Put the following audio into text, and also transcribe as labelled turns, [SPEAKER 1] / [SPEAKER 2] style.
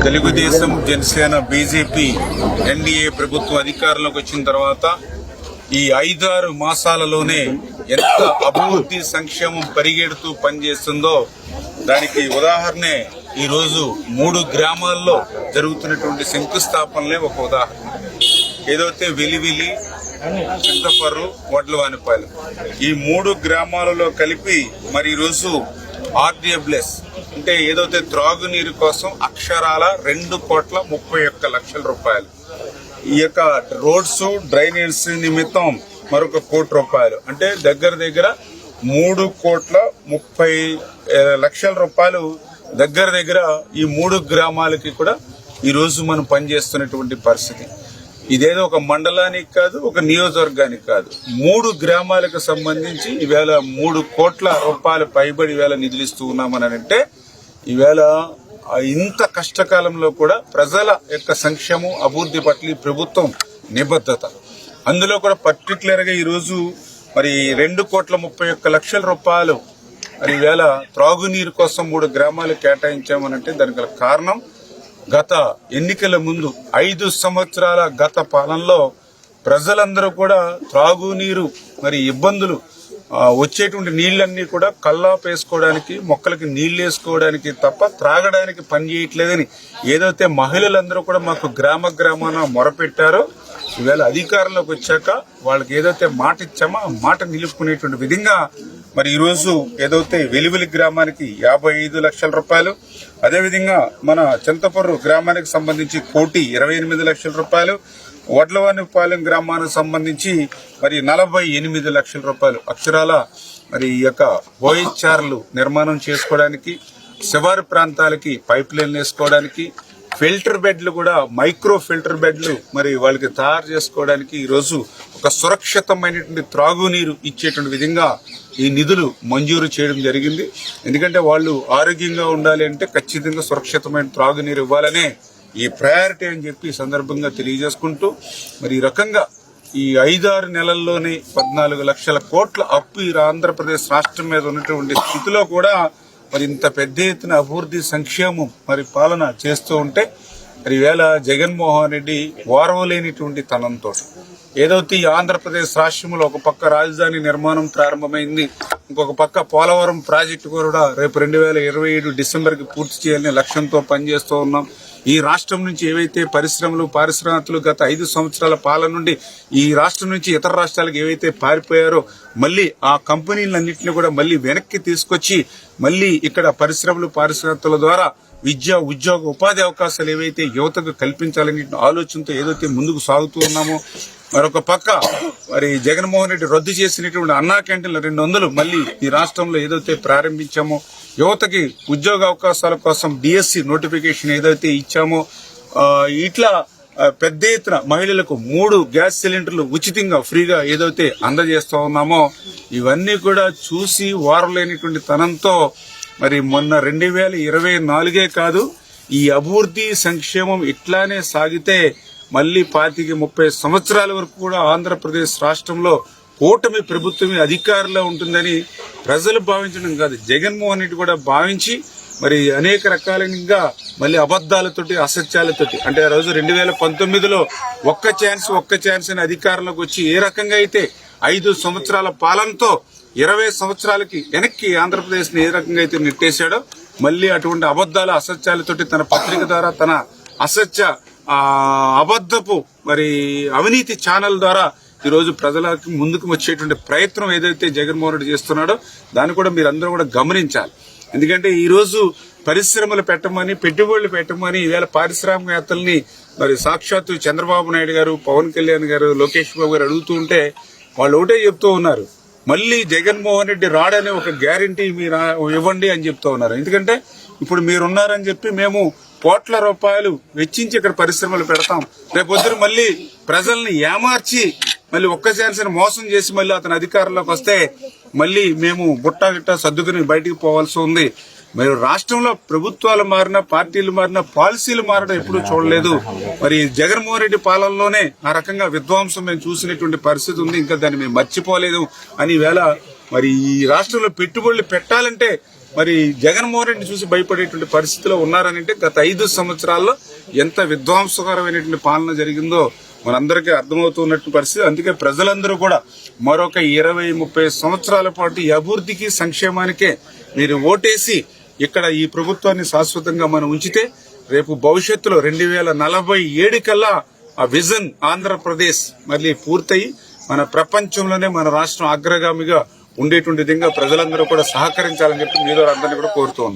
[SPEAKER 1] Telugu Desam, Janasena, BJP, NDA ప్రభుత్వం అధికారంలోకి వచ్చిన తర్వాత ఈ 5-6 మాసాలలోనే ఎంత అభివృద్ధి సంక్షేమం పరిగెడుతూ పనిచేస్తుందో దానికి ఉదాహరణే ఈరోజు 3 గ్రామాల్లో జరుగుతున్నటువంటి శంకుస్థాపనలే ఒక ఉదాహరణ. ఏదైతే వెలివిలి, చింతపర్రు, వడ్లవానిపాలెం ఈ 3 గ్రామాలలో కలిపి మరి ఈరోజు ఆర్డబ్ల్యూఎస్ అంటే ఏదైతే త్రాగునీరు కోసం అక్షరాల 2,31,00,000 రూపాయలు, ఈ యొక్క రోడ్స్ డ్రైనేజ్ నిమిత్తం మరొక 1 కోటి రూపాయలు, అంటే దగ్గర 3,30,00,000 రూపాయలు దగ్గర ఈ 3 గ్రామాలకి కూడా ఈ రోజు మనం పనిచేస్తున్నటువంటి పరిస్థితి. ఇదేదో ఒక మండలానికి కాదు, ఒక నియోజకవర్గానికి కాదు, 3 గ్రామాలకు సంబంధించి ఈవేళ 3 కోట్ల రూపాయలు పైబడి ఈవేళ నిధులిస్తూ ఉన్నామని అంటే ఈవేళ ఇంత కష్టకాలంలో కూడా ప్రజల యొక్క సంక్షేమం, అభివృద్ధి పట్ల ప్రభుత్వం నిబద్ధత. అందులో కూడా పర్టికులర్ గా ఈరోజు మరి 2,31,00,000 రూపాయలు మరి ఈవేళ త్రాగునీరు కోసం 3 గ్రామాలు కేటాయించామనంటే దానికి గల కారణం గత ఎన్నికల ముందు 5 సంవత్సరాల గత పాలనలో ప్రజలందరూ కూడా త్రాగునీరు మరి ఇబ్బందులు వచ్చేటువంటి నీళ్లన్నీ కూడా కల్లాపేసుకోవడానికి, మొక్కలకి నీళ్లు వేసుకోవడానికి తప్ప త్రాగడానికి పని చేయట్లేదని ఏదైతే మహిళలందరూ కూడా మాకు గ్రామాన మొరపెట్టారో ఈవేళ అధికారంలోకి వచ్చాక వాళ్ళకి ఏదైతే మాట ఇచ్చామో ఆ మాట నిలుపుకునేటువంటి విధంగా మరి ఈరోజు ఏదైతే వెలివిలి గ్రామానికి 55 లక్షల రూపాయలు, అదేవిధంగా మన చింతపర్రు గ్రామానికి సంబంధించి 1,28,00,000 రూపాయలు, వడ్లవానిపాలెం గ్రామానికి సంబంధించి మరి 48 లక్షల రూపాయలు అక్షరాల మరి ఈ యొక్క ఓహెచ్ఆర్లు నిర్మాణం చేసుకోవడానికి, శివారు ప్రాంతాలకి పైప్ లైన్లు వేసుకోవడానికి, ఫిల్టర్ బెడ్లు కూడా మైక్రో ఫిల్టర్ బెడ్లు మరి వాళ్ళకి తయారు చేసుకోవడానికి ఈరోజు ఒక సురక్షితమైనటువంటి త్రాగునీరు ఇచ్చేటువంటి విధంగా ఈ నిధులు మంజూరు చేయడం జరిగింది. ఎందుకంటే వాళ్ళు ఆరోగ్యంగా ఉండాలి అంటే ఖచ్చితంగా సురక్షితమైన త్రాగునీరు ఇవ్వాలనే ఈ ప్రయారిటీ అని చెప్పి ఈ సందర్భంగా తెలియజేసుకుంటూ మరి ఈ రకంగా ఈ 5-6 నెలల్లోనే 14 లక్షల కోట్ల అప్పు ఈ ఆంధ్రప్రదేశ్ రాష్ట్రం మీద ఉన్నటువంటి స్థితిలో కూడా మరి ఇంత పెద్ద ఎత్తున అభివృద్ధి సంక్షేమం మరి పాలన చేస్తూ ఉంటే మరి ఈవేళ జగన్మోహన్ రెడ్డి ఓర్వలేనిటువంటి తనంతో ఏదైతే ఈ ఆంధ్రప్రదేశ్ రాష్ట్రంలో ఒక పక్క రాజధాని నిర్మాణం ప్రారంభమైంది, ఇంకొక పక్క పోలవరం ప్రాజెక్టు కూడా రేపు 2027 డిసెంబర్కి పూర్తి చేయాలనే లక్ష్యంతో పనిచేస్తూ ఉన్నాం. ఈ రాష్ట్రం నుంచి ఏవైతే పరిశ్రమలు, పారిశ్రామికలు గత 5 సంవత్సరాల పాలన నుండి ఈ రాష్ట్రం నుంచి ఇతర రాష్ట్రాలకు ఏవైతే పారిపోయారో మళ్లీ ఆ కంపెనీలన్నింటినీ కూడా మళ్లీ వెనక్కి తీసుకొచ్చి మళ్లీ ఇక్కడ పరిశ్రమలు, పారిశ్రామికల ద్వారా విద్య, ఉద్యోగ, ఉపాధి అవకాశాలు ఏవైతే యువతకు కల్పించాలనే ఆలోచనతో ఏదైతే ముందుకు సాగుతూ ఉన్నామో, మరొక పక్క మరి జగన్మోహన్ రెడ్డి రద్దు చేసినటువంటి అన్నా క్యాంటీన్లు 200 మళ్లీ ఈ రాష్ట్రంలో ఏదైతే ప్రారంభించామో, యువతకి ఉద్యోగ అవకాశాల కోసం డిఎస్సి నోటిఫికేషన్ ఏదైతే ఇచ్చామో, ఇట్లా పెద్ద ఎత్తున మహిళలకు 3 గ్యాస్ సిలిండర్లు ఉచితంగా ఫ్రీగా ఏదైతే అందజేస్తా ఉన్నామో ఇవన్నీ కూడా చూసి వారలేనిటువంటి తనంతో మరి మొన్న 2024 కాదు ఈ అభివృద్ధి సంక్షేమం ఇట్లానే సాగితే మళ్లీ 25-30 సంవత్సరాల వరకు కూడా ఆంధ్రప్రదేశ్ రాష్ట్రంలో కూటమి ప్రభుత్వమే అధికారంలో ఉంటుందని ప్రజలు భావించడం కాదు, జగన్మోహన్ రెడ్డి కూడా భావించి మరి అనేక రకాలుగా మళ్ళీ అబద్దాలతోటి, అసత్యాలతోటి అంటే ఆ రోజు 2019లో ఒక్క ఛాన్స్ అని అధికారంలోకి వచ్చి ఏ రకంగా అయితే 5 సంవత్సరాల పాలనతో 20 సంవత్సరాలకి వెనక్కి ఆంధ్రప్రదేశ్ ని ఏ రకంగా అయితే నెట్టేశాడో మళ్లీ అటువంటి అబద్దాల, అసత్యాలతోటి తన పత్రిక ద్వారా తన అసత్య అబద్ధపు మరి అవినీతి ఛానల్ ద్వారా ఈరోజు ప్రజలకు ముందుకు వచ్చేటువంటి ప్రయత్నం ఏదైతే జగన్మోహన్ రెడ్డి చేస్తున్నాడో దాన్ని కూడా మీరందరూ కూడా గమనించాలి. ఎందుకంటే ఈ రోజు పరిశ్రమలు పెట్టమని, పెట్టుబడులు పెట్టమని ఈవేళ పారిశ్రామికవేత్తల్ని మరి సాక్షాత్తు చంద్రబాబు నాయుడు గారు, పవన్ కళ్యాణ్ గారు, లోకేష్ బాబు గారు అడుగుతూ ఉంటే వాళ్ళు ఒకటే చెప్తూ ఉన్నారు, మళ్లీ జగన్మోహన్ రెడ్డి రాడనే ఒక గ్యారంటీ మీరు ఇవ్వండి అని చెప్తూ ఉన్నారు. ఎందుకంటే ఇప్పుడు మీరున్నారని చెప్పి మేము కోట్ల రూపాయలు వెచ్చించి ఇక్కడ పరిశ్రమలు పెడతాం, రేపొద్దున మళ్లీ ప్రజల్ని ఏమార్చి మళ్ళీ ఒక్క ఛాన్స్ మోసం చేసి మళ్ళీ అతను అధికారంలోకి వస్తే మళ్ళీ మేము బుట్టా సర్దుకుని బయటికి పోవాల్సి ఉంది. మరి రాష్ట్రంలో ప్రభుత్వాలు మారినా, పార్టీలు మారినా, పాలసీలు మారడం ఎప్పుడూ చూడలేదు. మరి జగన్మోహన్ రెడ్డి పాలనలోనే ఆ రకంగా విధ్వంసం మేము చూసినటువంటి పరిస్థితి ఉంది, ఇంకా దాన్ని మేము మర్చిపోలేదు అని వేళ మరి ఈ రాష్ట్రంలో పెట్టుబడులు పెట్టాలంటే మరి జగన్మోహన్ రెడ్డి చూసి భయపడేటువంటి పరిస్థితిలో ఉన్నారని అంటే గత 5 సంవత్సరాల్లో ఎంత విధ్వంసకరమైనటువంటి పాలన జరిగిందో మనందరికీ అర్థమవుతున్నటువంటి పరిస్థితి. అందుకే ప్రజలందరూ కూడా మరొక 20-30 సంవత్సరాల పాటు ఈ అభివృద్ధికి సంక్షేమానికే మీరు ఓటేసి ఇక్కడ ఈ ప్రభుత్వాన్ని శాశ్వతంగా మనం ఉంచితే రేపు భవిష్యత్తులో 2047 కల్లా ఆ విజన్ ఆంధ్రప్రదేశ్ మళ్ళీ పూర్తయి మన ప్రపంచంలోనే మన రాష్ట్రం అగ్రగామిగా ఉండేటువంటి విధంగా ప్రజలందరూ కూడా సహకరించాలని చెప్పి మీ ద్వారా అందరినీ కూడా కోరుతూ ఉన్నాం.